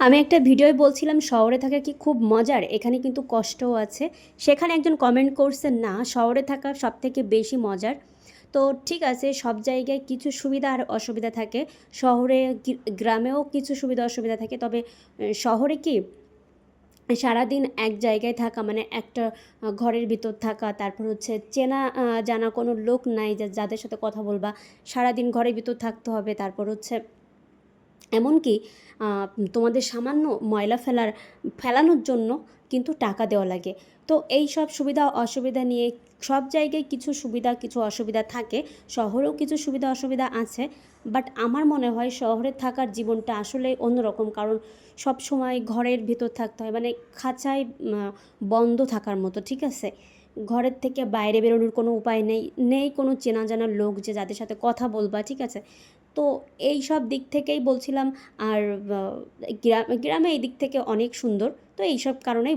আমি একটা ভিডিওয় বলছিলাম শহরে থাকা কি খুব মজার, এখানে কিন্তু কষ্টও আছে। সেখানে একজন কমেন্ট করছে, না শহরে থাকা সবথেকে বেশি মজার। তো ঠিক আছে, সব জায়গায় কিছু সুবিধা আর অসুবিধা থাকে। শহরে গ্রামেও কিছু সুবিধা অসুবিধা থাকে, তবে শহরে কি সারাদিন এক জায়গায় থাকা মানে একটা ঘরের ভিতর থাকা, তারপর হচ্ছে চেনা জানা কোনো লোক নাই যাদের সাথে কথা বলবা, সারাদিন ঘরের ভিতর থাকতে হবে। তারপর হচ্ছে এমনকি তোমাদের সামান্য ময়লা ফেলানোর জন্য কিন্তু টাকা দেওয়া লাগে। তো এই সব সুবিধা অসুবিধা নিয়ে সব জায়গায় কিছু সুবিধা কিছু অসুবিধা থাকে। শহরেও কিছু সুবিধা অসুবিধা আছে, বাট আমার মনে হয় শহরে থাকার জীবনটা আসলে অন্যরকম। কারণ সব সময় ঘরের ভিতর থাকতে হয়, মানে খাঁচায় বন্ধ থাকার মতো, ঠিক আছে। ঘরের থেকে বাইরে বেরোনোর কোনো উপায় নেই, নেই কোনো চেনা জানা লোক যে যাদের সাথে কথা বলবা, ঠিক আছে। তো এই সব দিক থেকেই বলছিলাম। আর গ্রামে এই দিক থেকে অনেক সুন্দর। তো এইসব কারণেই